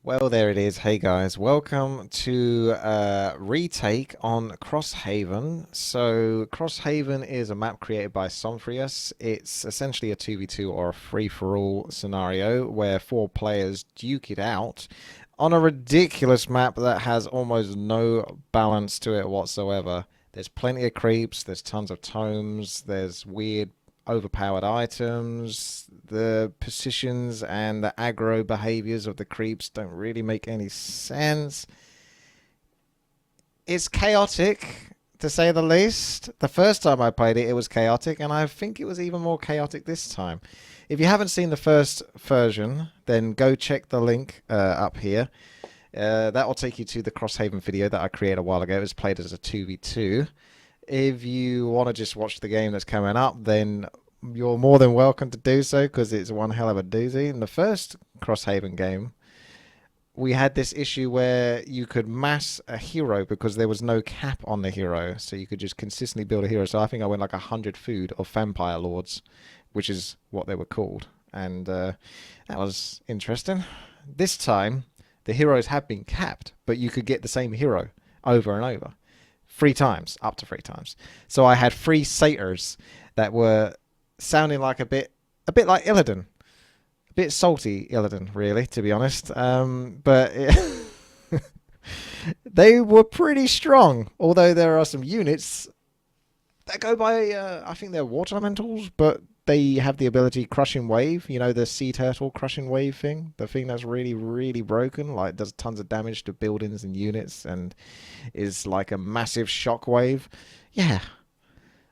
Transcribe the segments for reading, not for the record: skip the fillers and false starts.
Well, there it is. Hey guys, welcome to retake on CrossHaven. So CrossHaven is a map created by Somfrius. It's essentially a 2v2 or a free-for-all scenario where 4 players duke it out on a ridiculous map that has almost no balance to it whatsoever. There's plenty of creeps, there's tons of tomes, there's weird overpowered items, the positions and the aggro behaviors of the creeps don't really make any sense. It's chaotic, to say the least. The first time I played it, it was chaotic, and I think it was even more chaotic this time. If you haven't seen the first version, then go check the link up here. That will take you to the CrossHaven video that I created a while ago. It was played as a 2v2. If you want to just watch the game that's coming up, then you're more than welcome to do so, because it's one hell of a doozy. In the first CrossHaven game, we had this issue where you could mass a hero because there was no cap on the hero, so you could just consistently build a hero. So I think I went like 100 food of vampire lords, which is what they were called, and that was interesting. This time, the heroes have been capped, but you could get the same hero over and over. 3 times, up to 3 times. So I had 3 satyrs that were sounding like a bit like Illidan. A bit salty Illidan, really, to be honest. But they were pretty strong. Although there are some units that go by, I think they're water elementals, but they have the ability crushing wave. You know, the sea turtle crushing wave thing? The thing that's really, really broken. Like, does tons of damage to buildings and units and is like a massive shock wave. Yeah.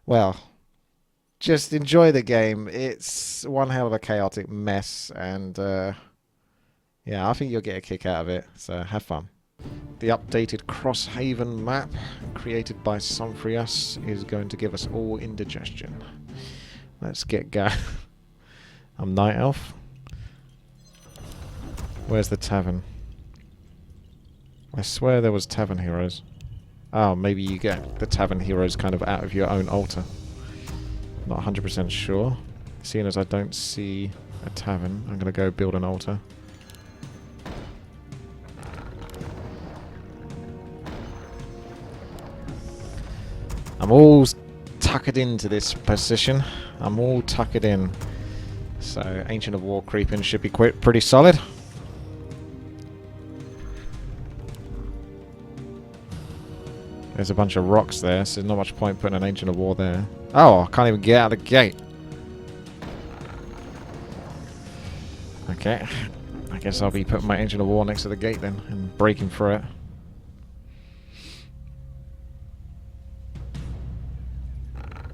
Well, just enjoy the game. It's one hell of a chaotic mess. And, yeah, I think you'll get a kick out of it. So, have fun. The updated CrossHaven map created by Somfrius is going to give us all indigestion. Let's get going. I'm Night Elf. Where's the tavern? I swear there was tavern heroes. Oh, maybe you get the tavern heroes kind of out of your own altar. Not 100% sure. Seeing as I don't see a tavern, I'm going to go build an altar. I'm all tucked into this position. I'm all tucked in. So, Ancient of War creeping should be pretty solid. There's a bunch of rocks there, so there's not much point putting an Ancient of War there. Oh, I can't even get out of the gate. Okay. I guess I'll be putting my Ancient of War next to the gate then, and breaking through it.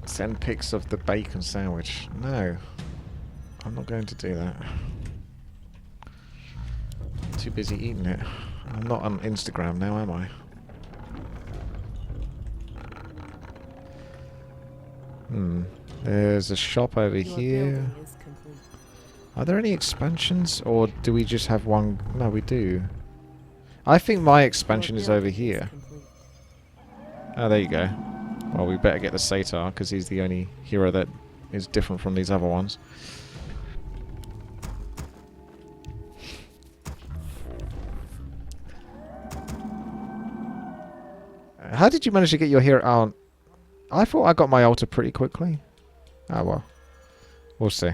Send pics of the bacon sandwich. No. I'm not going to do that. I'm too busy eating it. I'm not on Instagram now, am I? There's a shop over here. Are there any expansions, or do we just have one? No, we do. I think my expansion is over here. Oh, there you go. Well, we better get the satyr, because he's the only hero that is different from these other ones. How did you manage to get your hero? Oh, I thought I got my altar pretty quickly. Ah, well. We'll see.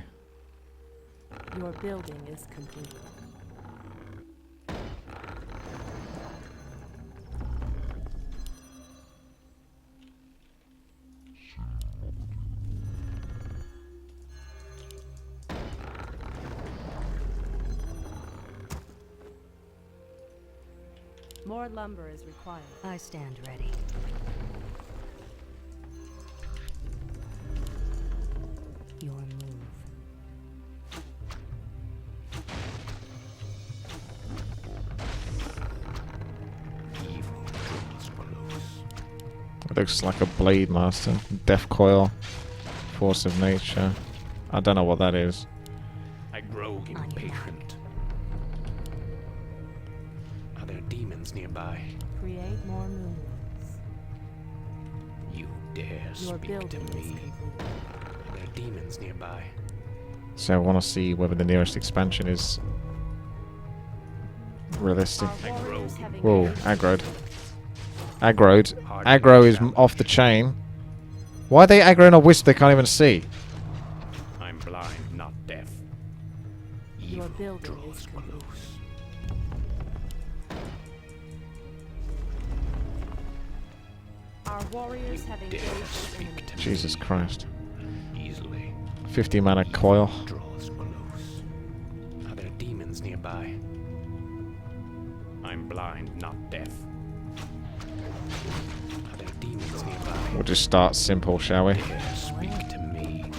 Your building is complete. More lumber is required. I stand ready. Your move. It looks like a blade master. Death coil. Force of nature. I don't know what that is. I grow impatient. Are there demons nearby? Create more moons. You dare speak to me? Are there demons nearby? So I want to see whether the nearest expansion is realistic. Our warriors have Whoa, engaged. aggroed. Aggroed. Aggro is off the chain. Why are they aggroing a wisp they can't even see? I'm blind, not deaf. Your Evil building draws is complete. close. Our warriors have Dare engaged the speak enemy. to Jesus me Christ. easily. 50 mana coil. Draws close. Are there demons nearby? I'm blind, not deaf. Are there demons nearby? We'll just start simple, shall we? Dare speak to me.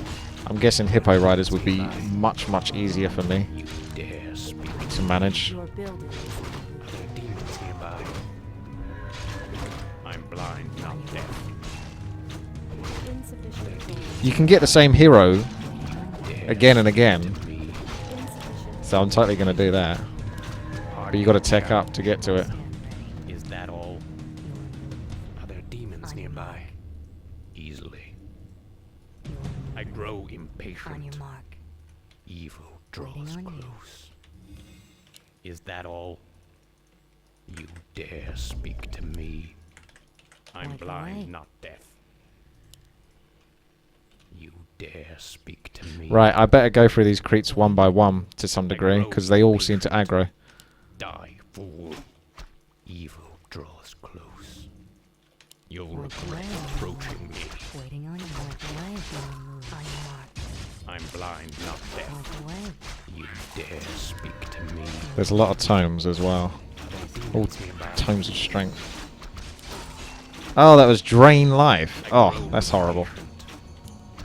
I'm guessing Hippo Riders would be much, much easier for me You dare speak to to manage. Your building is complete. Are there demons nearby? I'm blind, not deaf. Insufficient gold. You can get the same hero Dare again and again, speak to me. Insufficient. so I'm totally going to do that. But you got to tech up to get to it. Is that all? Are there demons nearby? Easily. I grow On your impatient. mark. Evil draws Waiting on you. close. Is that all? You dare speak to me? I'm Like blind, away. not deaf. You dare speak to me? Right, I better go through these creeps one by one to some degree, because they all seem to aggro. Die, fool. Evil draws close. You'll Like regret away. approaching me. Waiting on you. Like away. Your move. On your mark. I'm blind, not deaf. Like away. You dare speak to me? There's a lot of tomes as well. Are there All demons nearby? tomes of strength. Oh, that was drain life. I Oh, grow that's horrible. impatient.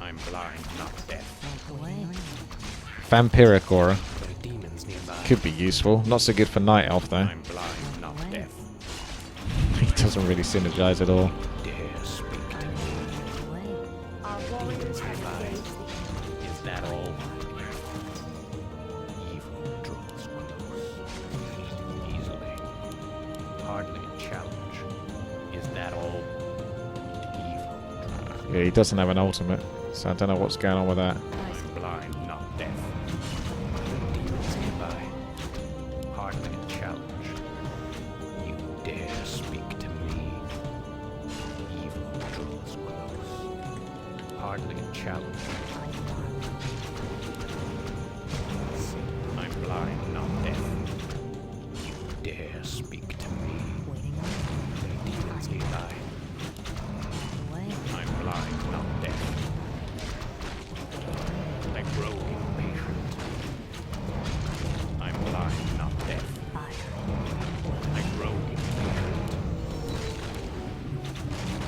I'm blind, not deaf. Like away. Vampiric aura. Are there demons nearby? Could be useful. Not so good for Night Elf though. I'm blind, not deaf. He doesn't really synergize at all. Dare speak to me? Like away. Our warriors have nearby. engaged the Is that all? Evil draws close. Easily. Hardly a challenge. Is that all? Evil draws. Yeah, he doesn't have an ultimate, so I don't know what's going on with that. I'm blind, not deaf. Demons nearby. Hardly a challenge. You dare speak to me? Evil draws close. Hardly a challenge. I'm blind, not deaf. You dare speak to me? waiting on There are demons nearby. you. Away. I'm blind, not deaf. I grow impatient. I'm blind, not deaf. Fire. I grow impatient.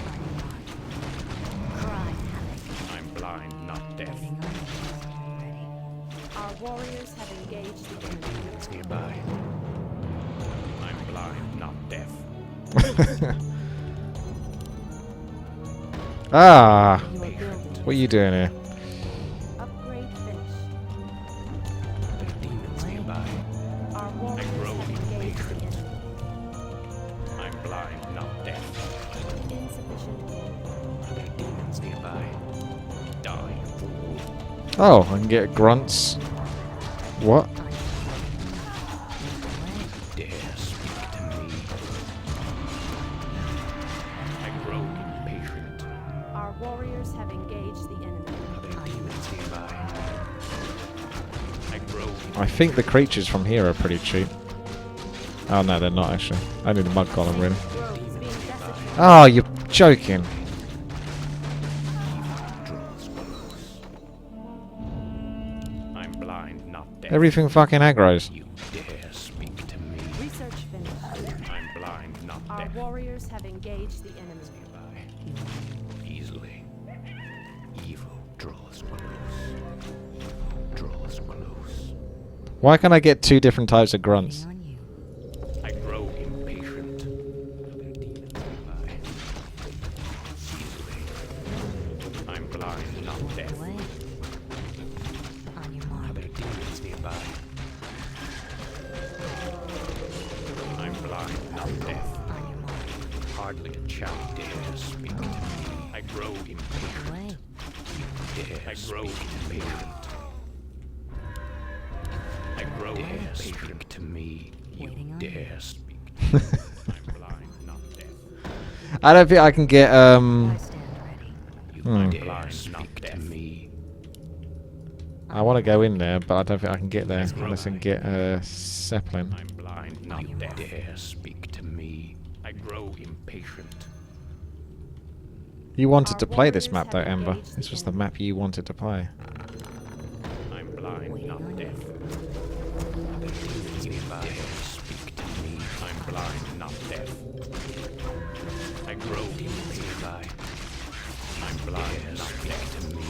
On your mark. Cry havoc. I'm blind, not deaf. Waiting on you. Ready. Our warriors have engaged the There are enemy. demons nearby. I'm blind, not deaf. Ah! Your building. What are you doing here? Upgrade finished. There are demons nearby. Our warriors grow have engaged the impatient. enemy. I'm blind, not deaf. Insufficient gold. Are there demons nearby? Die, fool. Oh, I can get grunts. What? On your mark. Dare speak to me? I grow impatient. Our warriors have engaged the enemy. Are there demons nearby? I grow I think the creatures from here are pretty cheap. Oh no, they're not actually. Only the mud golem really. Grove is being desecrated. Oh, you're joking. draws close. I'm blind, not deaf. Everything fucking aggroes. You dare speak to me? Research finished. I'm blind, not Our deaf. warriors have engaged the enemy. Nearby. Easily. Evil draws close. Draws close. Why can't I get two different types of grunts? Waiting on you. I grow impatient. Are there demons nearby? Easily. I'm blind, not deaf. Away. On your Are mark. there demons nearby? I'm blind, not deaf. On your mark. Hardly a child dare speak to me. I grow impatient. Away. I grow impatient. I grow impatient to me. You dare speak. I'm blind, not deaf. I don't think I can get I stand ready. You Hmm. dare speak to me. I want to go in there, but I don't think I can get there unless I can get Zeppelin. I'm blind, not deaf. Dare speak to me. I grow impatient. You wanted Our to play this warriors map though, have Ember. engaged This the was the enemy. map you wanted to play. I'm blind, not deaf. You dare speak to me. I'm blind, not deaf. I grow impatient. I'm blind, not deaf to me.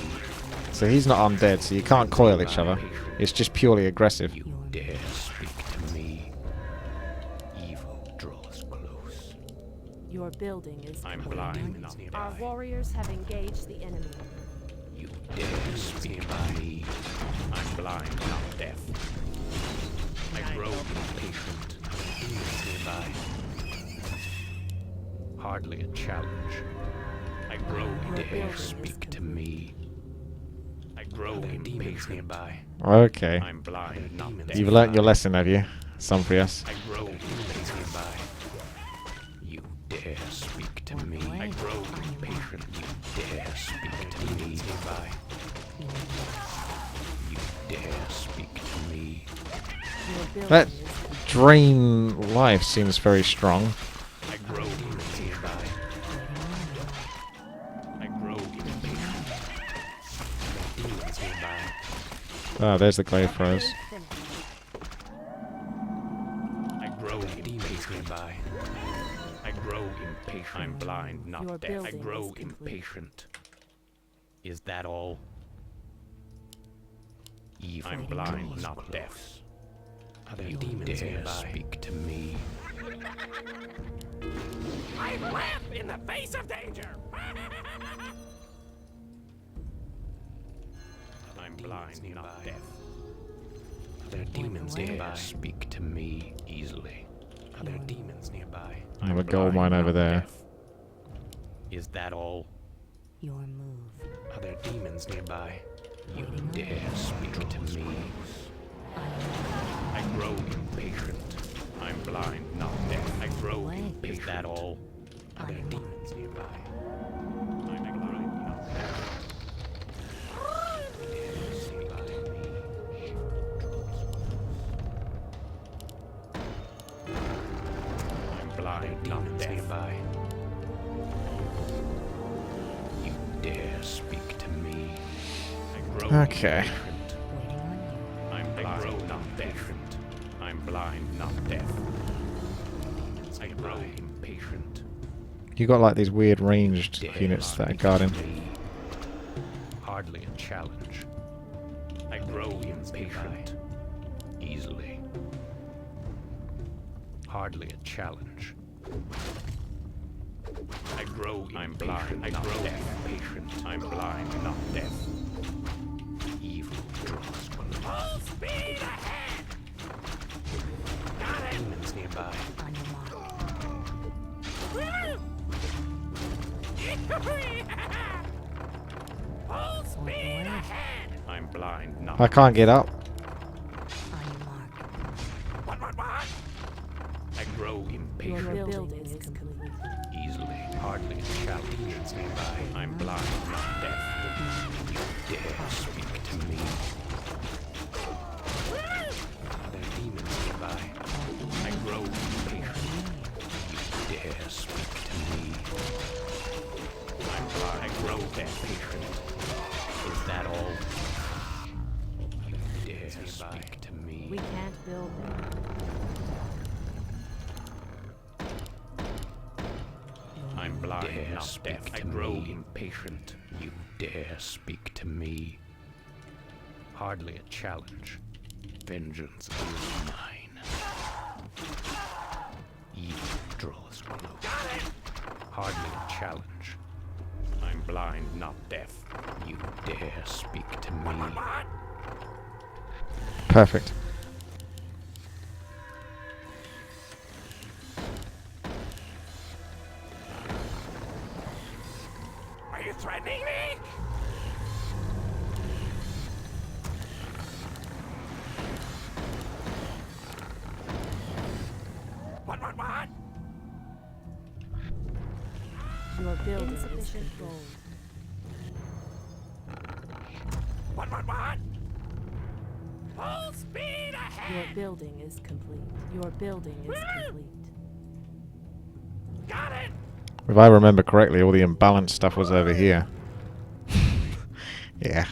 So he's not undead, so you can't coil each other. It's just purely aggressive. You dare speak to me. Evil draws close. Your building is I'm complete. blind, not Our deaf. warriors have engaged the enemy. You dare speak to me. I'm blind, not deaf. I grow impatient. Demons nearby. Hardly a challenge. I grow dare speak to me. I grow impatient nearby. Okay. I'm blind, not deaf. You've learnt your lesson, have you? Somfrius. I grow impatient nearby. You dare speak to me. I grow impatient. You dare speak to me nearby. You dare speak to me. Your building That is complete. drain life seems very strong. I grow impatient nearby. I grow impatient. Demons nearby. Ah, there's the glaive throws. I grow impatient nearby. I grow impatient. I'm blind, Your not deaf. I building grow is complete. impatient. Is that all? Evil I'm blind, not deaf. You demons dare speak to me. I laugh in the face of danger. I'm blind, not deaf. There are demons nearby. Speak to me easily. Are there demons nearby? I have a I'm gold blind, mine over not there. deaf. Is that all? Your move. Are there demons nearby? You dare speak to me. I grow impatient. I'm blind, not deaf. I grow impatient. Is that all? Are there demons nearby? I'm blind, not deaf. Dare speak to me. I'm blind, not deaf. Nearby. You dare speak to me. I grow Okay. impatient. I'm blind, not deaf. I'm blind, not deaf. I grow impatient. You got like these weird ranged Dare units that are speak guarding. to me. Hardly a challenge. I grow impatient. Easily. Hardly a challenge. I grow I'm blind, I grow impatient. I'm blind, not deaf. Evil draws close. Full speed ahead! Got it! Demons nearby. On your mark. Full speed ahead! I'm blind, not I can't get up. On your mark. What? I grow Your impatient. building is complete. Easily, hardly a challenge. Demons nearby. I'm blind, not deaf. You dare speak to me. Are there demons nearby? I grow impatient. You dare speak to me. I'm blind. I grow impatient. Is that all? You dare speak to me. We can't build there. I'm blind, not deaf. I grow impatient. You dare speak to me. Hardly a challenge. Vengeance is mine. Evil draws close. Hardly a challenge. I'm blind, not deaf. You dare speak to me. Perfect. Are you threatening me? Your building is complete. What? Full speed ahead! Your building is complete. Your building is complete. Got it! If I remember correctly, all the imbalanced stuff was over here. Yeah.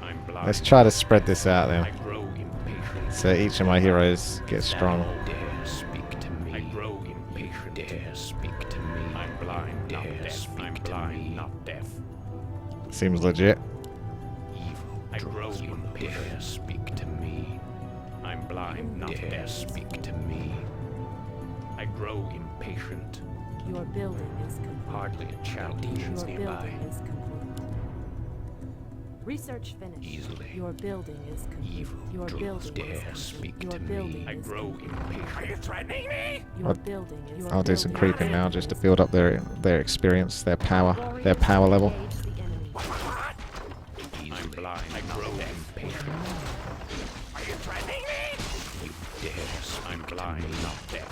I'm blind. Let's try to spread this out I then. grow impatient. So each of my heroes get strong. Dare speak to me. I grow impatient. Dare speak to me. I'm blind, not deaf. I'm blind, not deaf. Seems legit. Evil. I grow impatient. Dare speak to me. I'm blind, not deaf. Speak to me. I grow impatient. Your building is complete. Hardly a challenge Your nearby. building is complete. Research finished. Easily. Your building is complete. Evil Your trolls building is dare complete. speak Your to building me. I is grow complete. impatient. Are you threatening me? Your building is I'll do some building creeping is now just to complete. build up their experience, their power level. Engage the enemy. I'm blind. I grow impatient. Are you threatening me? You dare. I'm blind, not deaf.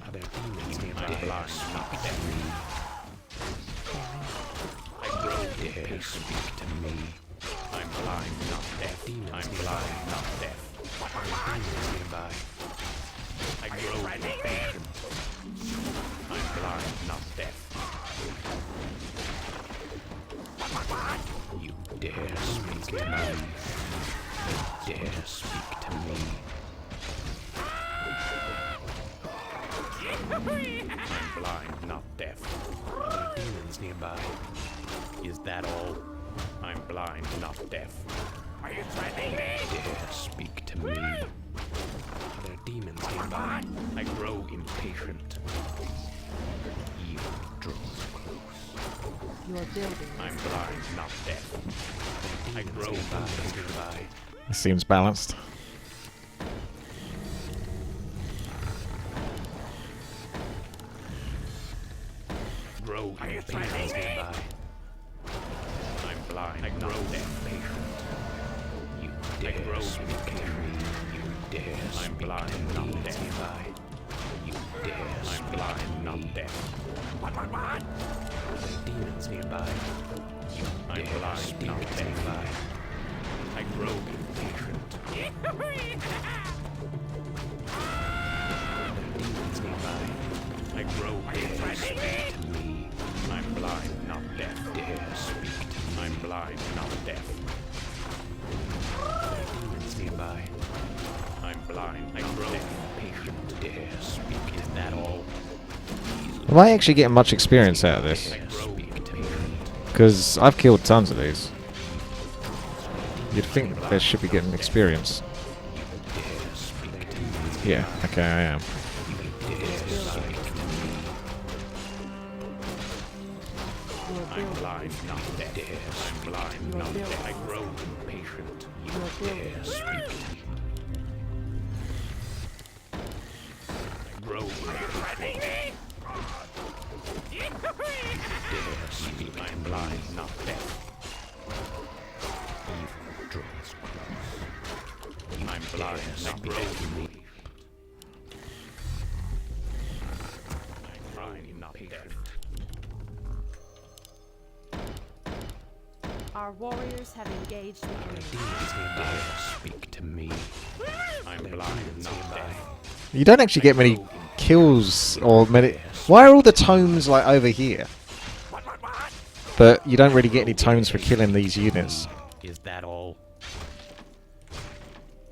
Are there demons nearby? I'm blind, not deaf. I grow dare speak to me. I'm blind, not deaf. I'm blind, not deaf. Are there demons nearby? I grow impatient. I'm blind, not deaf. You dare speak to me. Dare speak to me. I'm blind, not deaf. Are there demons nearby? Is that all? I'm blind, not deaf. Are you threatening me? Dare speak to me. Are there demons nearby? I grow impatient. Evil draws close. Your building I'm is blind, not deaf. I grow impatient. It seems balanced. Grow impatient nearby. I'm blind, I grow impatient. You dare grow impatient. You dare. I'm blind, not deaf. You dare. I'm blind, not deaf. What? Are there demons nearby? You I'm blind, not deaf. I grow impatient. Are there demons nearby? I grow dare speak to me. I'm blind, not deaf. Dare speak to me. I'm blind, not deaf. Are there demons nearby? I'm blind, I grow impatient. Dare speak. Is that all? Am I actually getting much experience out of this? I grow impatient. Because I've killed tons of these. You'd think they should be getting experience. Dare speak to me. Yeah, okay, I am. Dare speak to me. I'm blind, not deaf. I'm blind, not deaf. I grow impatient. You dare speak to me. I grow impatient. Dare speak. I'm blind, not deaf. Evil draws close. I'm blind, not deaf. I'm blind, not deaf. Our warriors have engaged the enemy. Demons nearby. Speak to me. I'm blind, not deaf. You don't actually get many kills or many... Why are all the tomes like over here? But you don't really get any tomes for killing these units. Is that all?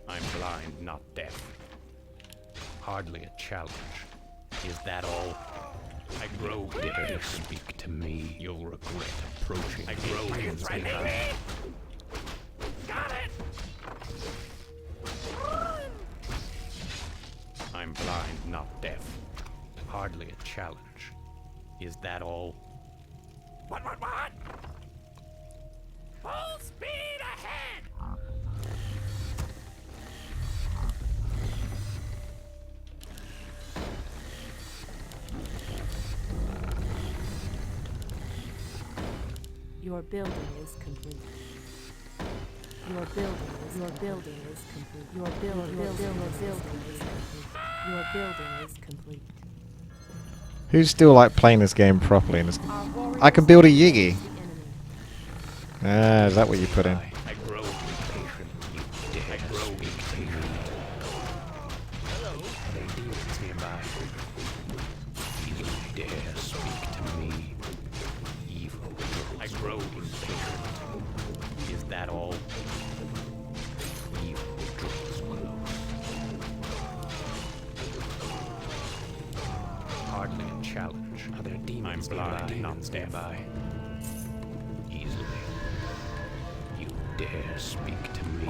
I'm blind, not deaf. Hardly a challenge. Is that all? I grow dare speak to me. You'll regret approaching. I grow inside. Got it. I'm blind, not deaf. Hardly a challenge. Is that all? What? Full speed ahead! Your building is complete. Your building is complete. Your building is complete. Your building is complete. Who's still like playing this game properly? Our warriors I can build a Yigi. the enemy. Ah, is that what you put in? I grow impatient. You dare I grow impatient. Hello. Are there demons nearby? You dare speak to me, evil. I grow impatient. Is that all? Evil draws close. Hardly a challenge. Are there demons nearby? Not nearby. Easily. You dare speak to me.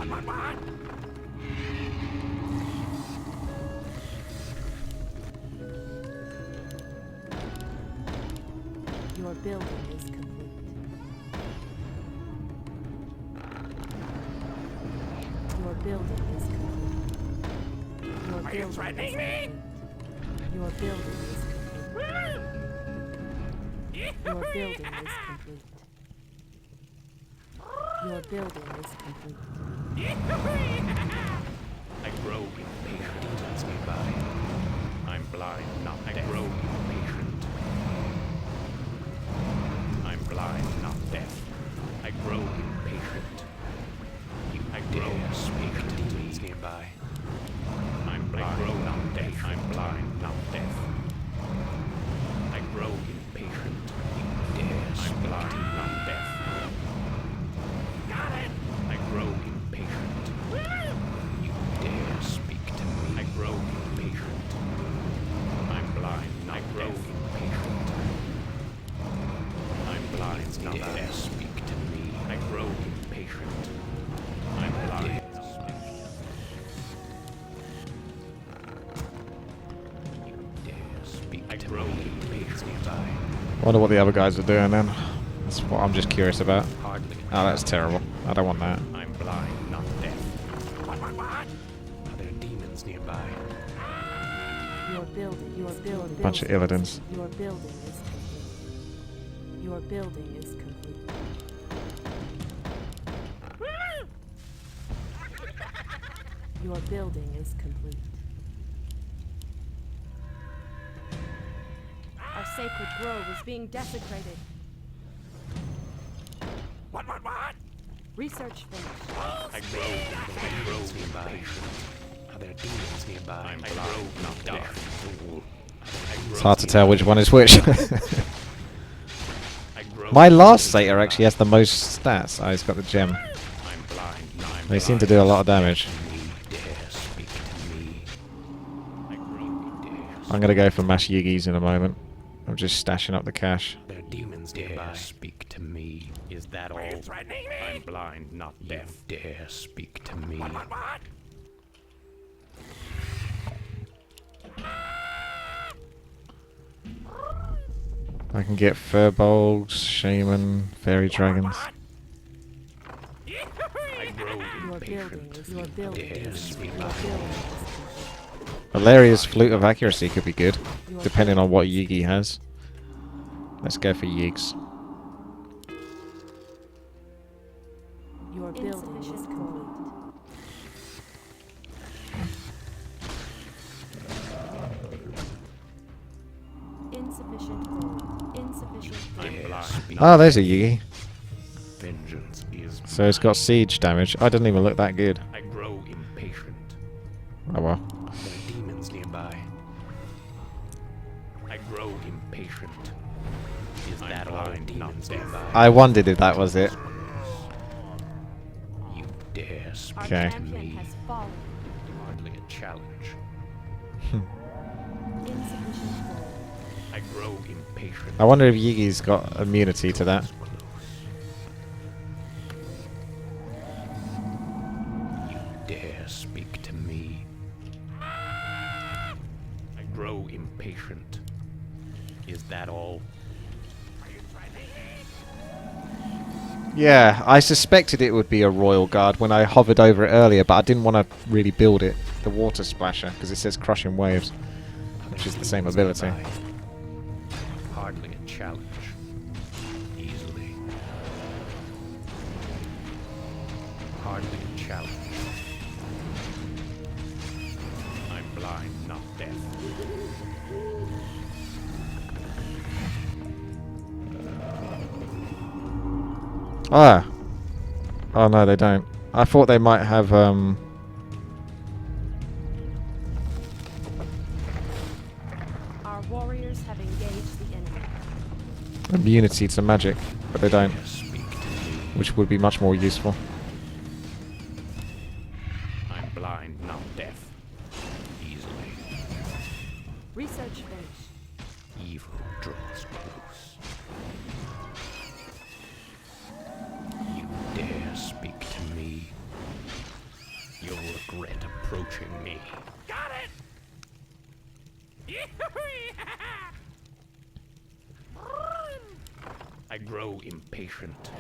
Your building is complete. Your building is complete. Your building is complete. Your building is complete. Your building is complete. Your building is complete. I grow impatient. Demons nearby. I'm blind, not deaf. I grow impatient. I'm blind, not deaf. I grow impatient. You dare speak to demons nearby. I'm blind, not deaf. I'm blind, not deaf. I grow impatient. You dare speak. I'm blind, not deaf. Got it. I grow impatient. You dare speak to me. I grow impatient. I'm blind, not deaf. Impatient. I'm blind, not deaf. Speak to me. I grow impatient. I'm blind. You dare speak. I grow impatient. Nearby. Wonder what the other guys are doing then. That's what I'm just curious about. Hardly. Oh, that's terrible. I don't want that. I'm blind, not deaf. What? Are there demons nearby? Your building. Bunch of evidence. Your building is complete. Your building is complete. Your building is complete. Our sacred grove is being desecrated. What? Research finished. I grow nearby. Are there demons nearby? I'm blind, not deaf. Fool. It's hard to tell which one is which. I grow. My last satyr actually has the most stats. Oh, he's got the gem. I'm blind. They seem to do a lot of damage. Dare speak to me. I grow. Dare. I'm going to go for mash Yigis in a moment. I'm just stashing up the cash. There demons nearby. Speak to me. Is that all? I'm blind, not deaf. Dare speak to me. What? I can get furbolgs, shaman, fairy dragons. I grow Your building impatient. is your building Dare is speak. your building is Valeria's flute of accuracy could be good, Your depending on what Yigi has. Let's go for Yigs. Your building is complete. Insufficient gold. Insufficient I'm gold. blind. Oh, there's a Yigi. Vengeance is. So it's got siege damage. I didn't even look that good. I grow impatient. Oh well. There are demons nearby. I grow impatient. Is that all? Demons nearby. I wondered if that was it. You dare speak Our Okay. to champion me. has fallen. Hardly a challenge. Insufficient gold. I grow impatient. I wonder if Yigi's got immunity to that. You dare speak to me. I grow impatient. Is that all? Yeah, I suspected it would be a royal guard when I hovered over it earlier, but I didn't want to really build it. The water splasher, because it says crushing waves, which is the same ability. Nearby. Hardly a challenge. Easily. Hardly a challenge. I'm blind, not deaf. Ah. Oh no, they don't. I thought they might have Our warriors have engaged the enemy. immunity to magic, but they don't, Dare speak to me. which would be much more useful. I'm blind, not deaf. Easily. Research finished. Evil draws close. You dare speak to me. You'll regret approaching me. Got it! I grow impatient.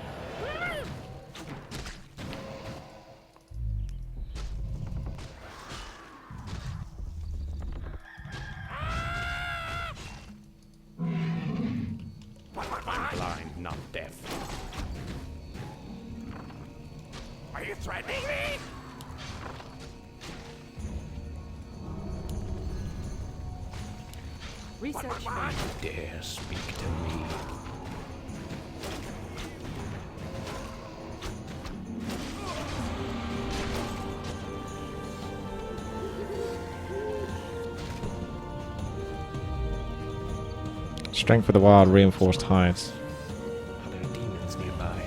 I'm blind, not deaf. Are you threatening me? Research finished. You dare speak to me. Strength of the wild, reinforced hides. Are there demons nearby?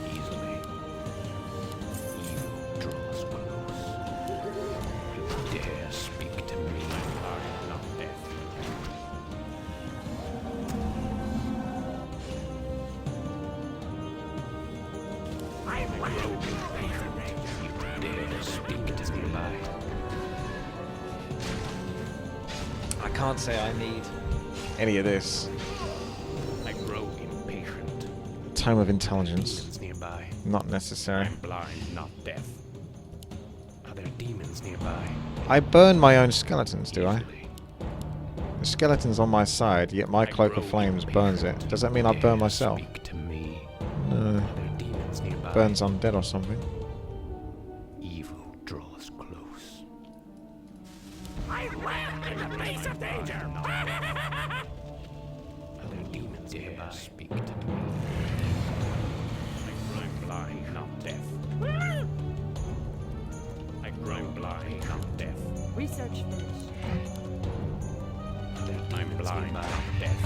Easily. Evil draws close. You dare speak to me. I'm not deaf. I grow impatient. You dare speak to me. I can't say I need any of this. I grow impatient. Tome of intelligence. Demons nearby. Not necessary. I'm blind, not deaf. Are there demons nearby? I burn my own skeletons, do I? Easily. The skeleton's on my side, yet my I cloak grow of flames burns it. impatient. Does that mean I Dare burn myself? Speak to me. No. Are there demons nearby? Burns undead or something. Evil draws close. I ran in the face of danger. Are there demons nearby? Speak to me. I'm blind, not deaf. I grow blind, not deaf. Research finished. I'm blind, not deaf.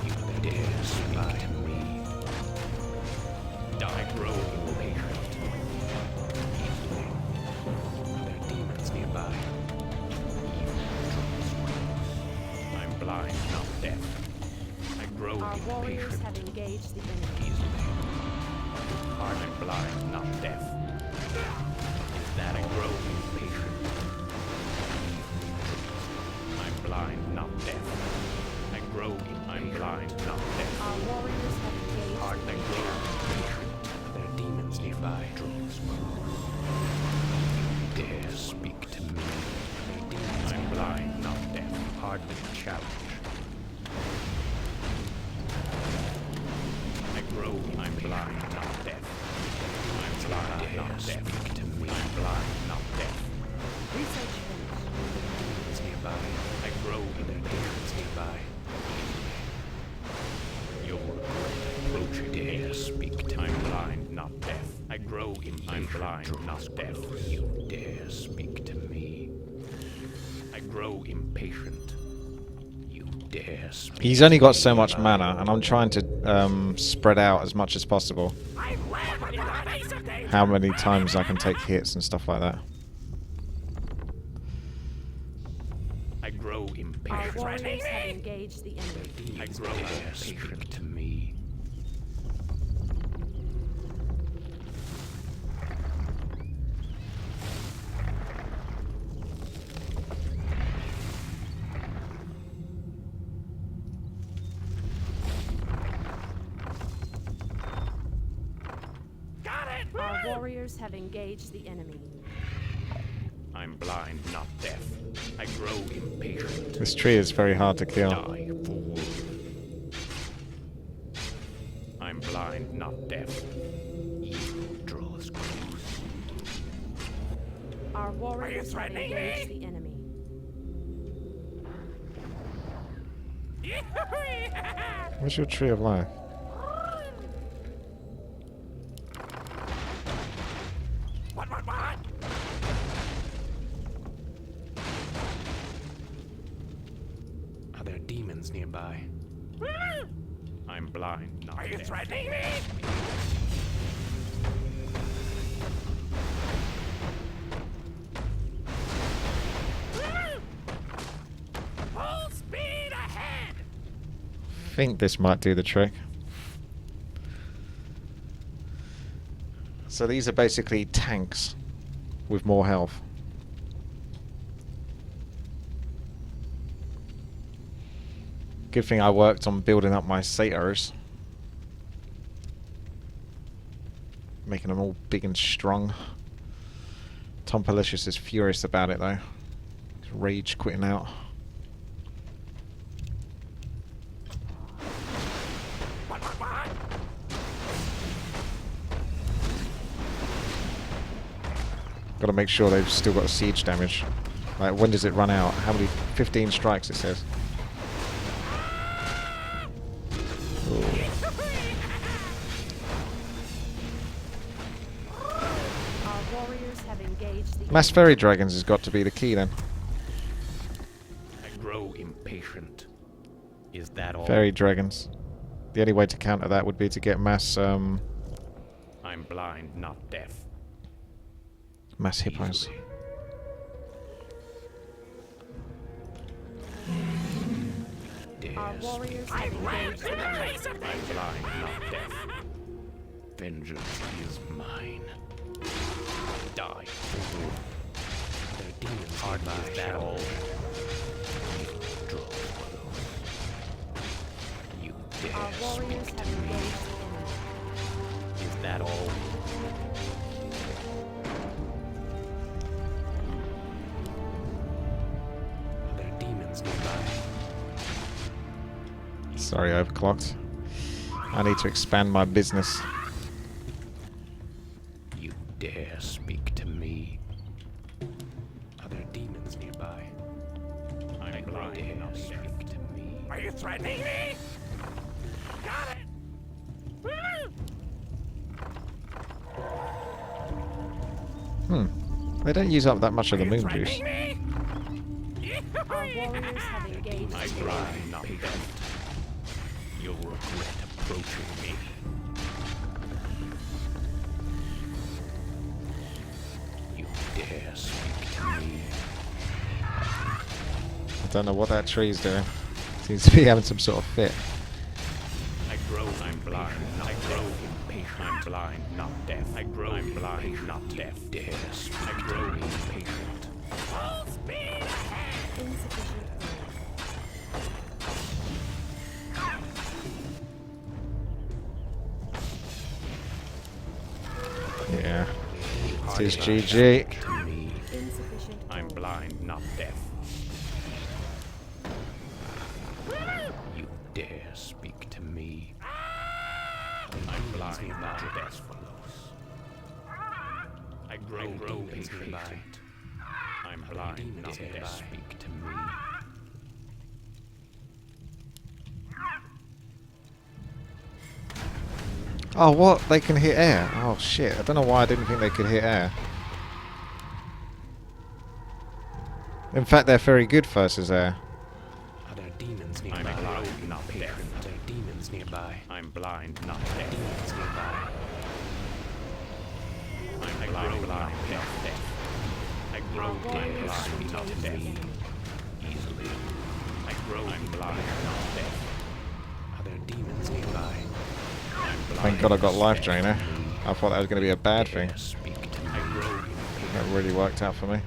You dare speak to me. I grow impatient. Easily. Are there demons nearby? Evil draws close. I'm blind, not deaf. I grow Our warriors impatient. have engaged the enemy. Easily. I'm blind, not deaf. Is that I grow impatient? I'm blind, not deaf. I grow I'm blind, not deaf. Our warriors have engaged I the enemy. grow impatient. Are there demons nearby? Draws close. You dare speak to me. I'm blind, not deaf. Hardly a challenge. I grow I'm blind, not deaf. I'm blind, not deaf. Speak to me. I'm blind, not deaf. Research finished. Demons nearby. I grow in the demons nearby. Your approaching dare speak to me. I'm blind, not deaf. I grow in I'm blind, not deaf. You dare speak to me. I grow impatient. You dare speak. He's only got so much mana, and I'm trying to spread out as much as possible. How many times I can take hits and stuff like that. I grow Our impatient. warriors have engaged the enemy. I grow impatient to me. Our warriors have engaged the enemy. I'm blind, not deaf. I grow impatient. This tree is very hard to kill. Die, fool. I'm blind, not deaf. Evil draws close. Our warriors have engaged the enemy. Where's your tree of life? demons nearby? I'm blind, not Are you deaf. threatening me? Full speed ahead! I think this might do the trick. So these are basically tanks with more health. Good thing I worked on building up my satyrs. Making them all big and strong. Tom Pelicious is furious about it though. He's rage quitting out. What? Got to make sure they've still got siege damage. Like, when does it run out? How many? 15 strikes it says. Ooh. Our warriors have engaged the Mass Fairy Dragons has got to be the key then. I grow impatient. Is that all? Fairy Dragons. The only way to counter that would be to get mass I'm blind, not deaf. mass hippos. Easily. Our Dare warriors speak. have engaged the enemy. I'm blind, not deaf. Vengeance is mine. Die. Their demons hardly is that all. Draw follows. You dare Our warriors speak have to me. engaged the enemy. Is that all? Are there demons nearby? Sorry, overclocked. I need to expand my business. You dare speak to me? Are there demons nearby? I'm blind, not speak to me. Are you threatening me? Got it! They don't use up that much of the Are you moon juice. threatening me? Our warriors have engaged I'm the enemy. blind, not deaf. You'll regret approaching me. You dare speak to me? I don't know what that tree's doing. Seems to be having some sort of fit. I'm blind, not impatient. I'm blind, not deaf. I'm blind, not deaf. Dare speak. I grow impatient. Full speed ahead! Insufficient food. Yeah. It is Hardly GG. to me. Insufficient I'm food. blind, not deaf. You dare speak to me? I'm blind, not deaf. I grow impatient. I'm blind, not deaf. Speak to me. Oh, what? They can hit air. Oh, shit. I don't know why I didn't think they could hit air. In fact, they're very good versus air. Are there demons nearby? I'm blind, not deaf. Are there demons nearby? I'm blind, not deaf. Demons nearby. I'm blind, not deaf. I grow Our warriors have blind, not engaged the deaf. enemy. Easily. I'm blind, not deaf. Are there demons nearby? I'm blind, Thank God I got life deaf. drainer. I thought that was going to be a bad thing. Dare speak to me. I grow impatient. That really worked out for me.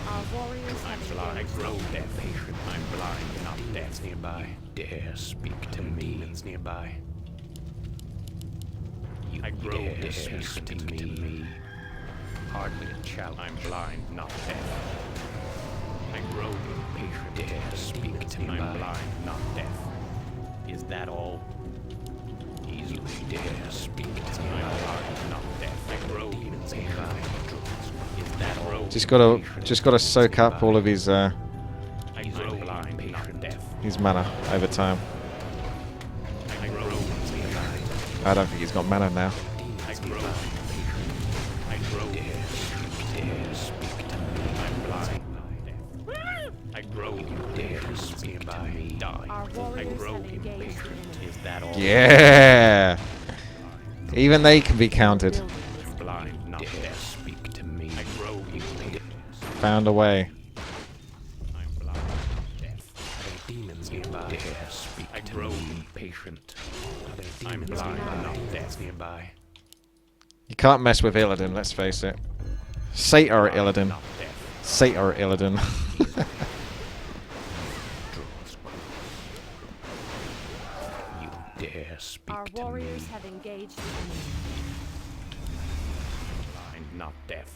Our warriors I'm have blind, I engaged grow the enemy. impatient. I'm blind, not deaf. Nearby. Dare speak to me. Demons nearby. You dare speak to me. Hardly a challenge. I'm blind, not deaf. I grow impatient. Dare speak to me. I'm blind, not deaf. Is that all? Easily dare speak to me. I'm blind, not deaf. I grow impatient. Is that all? Just gotta soak up all of his I grow blind, not deaf. mana over time. I grow impatient. I don't think he's got mana now. I grow impatient. I grow dare speak to me. I'm blind. I grow dare speak to me. that all? Yeah. Even they can be countered. Building is Blind, not deaf. Speak to me. I grow impatient. Found a way. I'm blind, not deaf. Are there demons nearby? Dare speak I grow impatient. Are there demons blind, not deaf nearby? You can't mess with Illidan, let's face it. Sator Illidan. Not deaf. Sator Illidan. You dare speak Our to me. warriors have engaged the enemy. Blind, not deaf.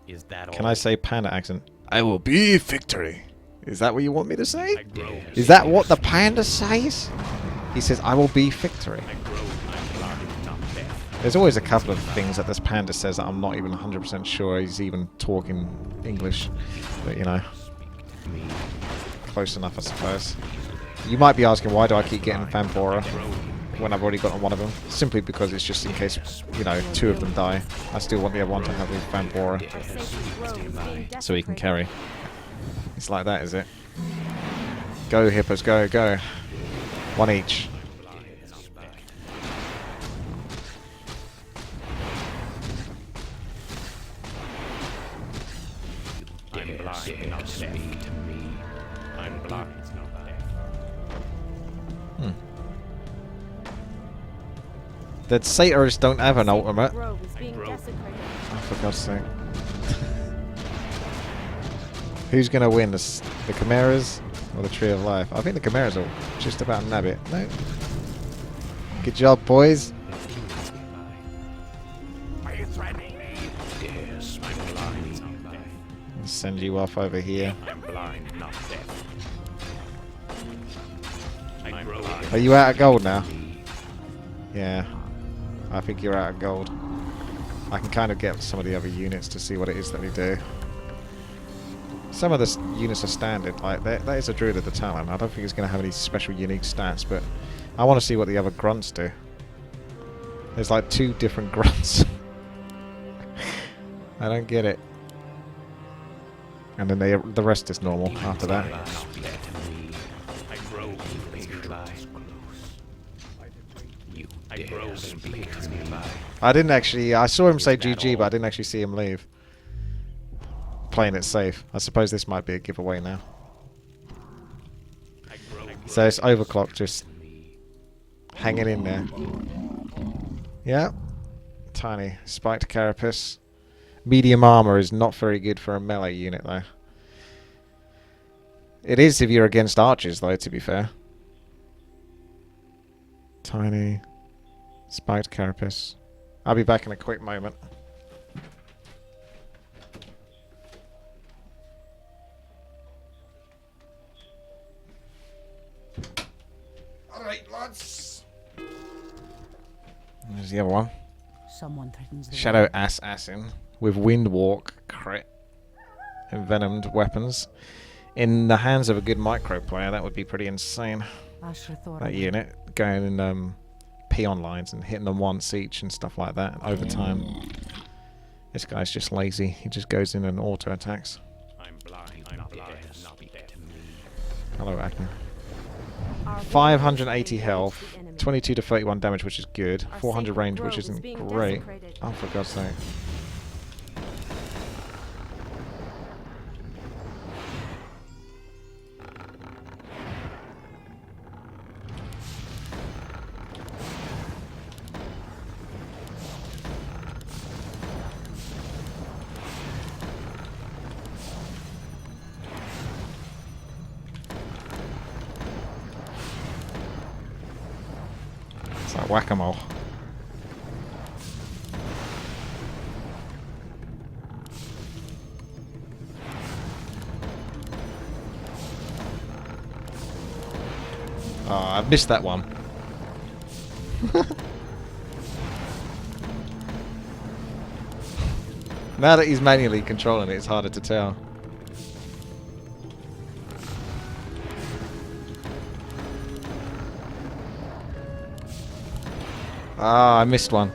Is that all? Can I say panda accent? I will be victory. Is that what you want me to say? I grow. Is that what the panda says? He says, I will be victory. I grow. I'm blind, not deaf. There's always a couple of things that this panda says that I'm not even 100% sure he's even talking English. But, you know, Speak to me. close enough, I suppose. You might be asking, why do I keep getting Fambora when I've already gotten one of them? Simply because it's just in case, you know, 2 of them die. I still want the other one to have with Fambora, Our sacred grove is being so he can desecrated. carry. It's like that, is it? Go, hippos, go, go. 1 each. I'm blind, not deaf. Speak to me. I'm blind, not deaf. The Satyrs don't have an Sacred ultimate. grove is being grow. desecrated. Oh, for God's sake. Who's going to win, the Chimeras or the Tree of Life? I think the Chimeras will just about nab it. No? Good job, boys. Are you threatening me? Yes, I'm blind, not deaf. I'll send you off over here. I'm blind, not deaf. I grow. Are you out of gold now? Yeah. I think you're out of gold. I can kind of get some of the other units to see what it is that they do. Some of the units are standard, like that is a Druid of the Talon. I don't think it's going to have any special unique stats, but I want to see what the other grunts do. There's like 2 different grunts. I don't get it. And then the rest is normal after that. I grow impatient. You I grow impatient nearby. I didn't actually... I saw him say GG, but I didn't actually see him leave. Playing it safe. I suppose this might be a giveaway now. So it's overclock, just hanging in there. Yeah. Tiny. Spiked carapace. Medium armor is not very good for a melee unit, though. It is if you're against archers, though, to be fair. Tiny. Spiked carapace. I'll be back in a quick moment. Alright, lads. There's the other one. Someone threatens the Shadow Assassin with Windwalk, crit, envenomed weapons. In the hands of a good micro player, that would be pretty insane. Asher thought That unit going in peon lines and hitting them once each and stuff like that over time. This guy's just lazy. He just goes in and auto attacks. I'm blind, not deaf. Speak to me. Hello, Acme. Our 580 warriors health, have engaged the enemy. 22 to 31 damage, which is good. Our 400 sacred range, grove which is isn't being great. desecrated. Oh, for God's sake. It's like whack-a-mole. Oh, I missed that one. Now that he's manually controlling it, it's harder to tell. Ah, I missed one.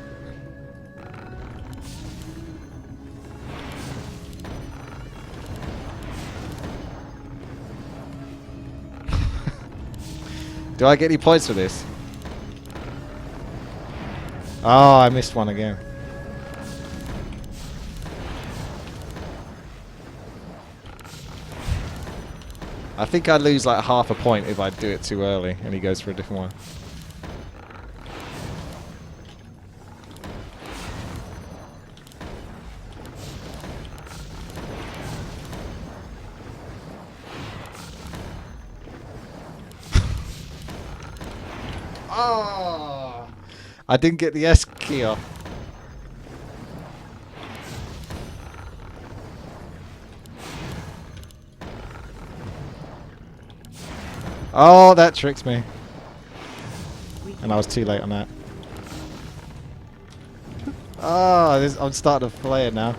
Do I get any points for this? Oh, I missed one again. I think I'd lose like half a point if I do it too early and he goes for a different one. Oh! I didn't get the S key off. Oh, that tricks me. And I was too late on that. Oh, I'm starting to play it now.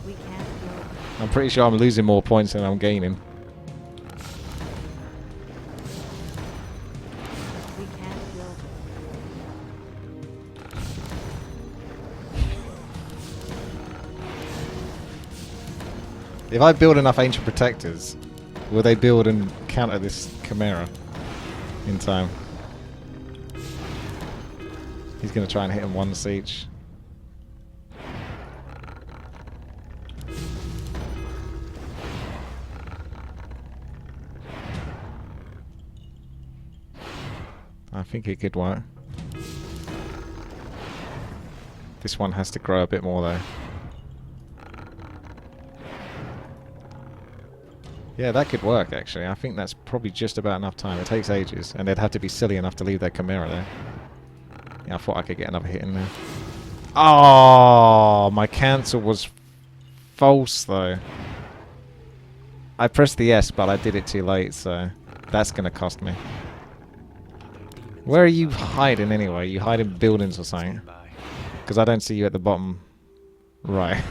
We can't build. I'm pretty sure I'm losing more points than I'm gaining. We can't build. If I build enough Ancient Protectors, will they build and counter this Chimera in time? He's going to try and hit him once each. I think it could work. This one has to grow a bit more though. Yeah, that could work actually. I think that's probably just about enough time. It takes ages, and they'd have to be silly enough to leave their Chimera there. Yeah, I thought I could get another hit in there. Oh, my cancel was false though. I pressed the S, but I did it too late, so that's going to cost me. Where are you hiding anyway? You hide in buildings or something? Because I don't see you at the bottom right.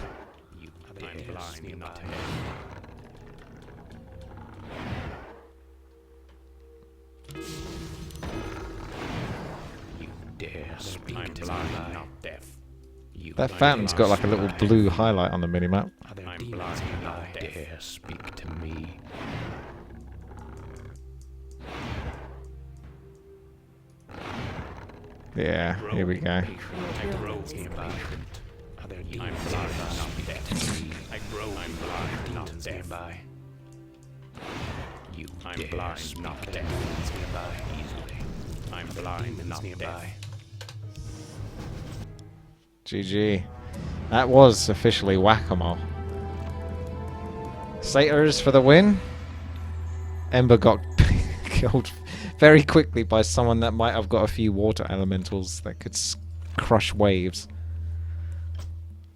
That fountain's got like a little blue highlight on the minimap. I'm blind, not dare speak to me. Yeah, here we go. I grow impatient. I'm blind, not deaf. I grow blind, not deaf. You I'm blind, not deaf. Nearby easily. I'm blind, not deaf. GG. That was officially whack-a-mole. Satyrs for the win. Ember got killed very quickly by someone that might have got a few water elementals that could crush waves.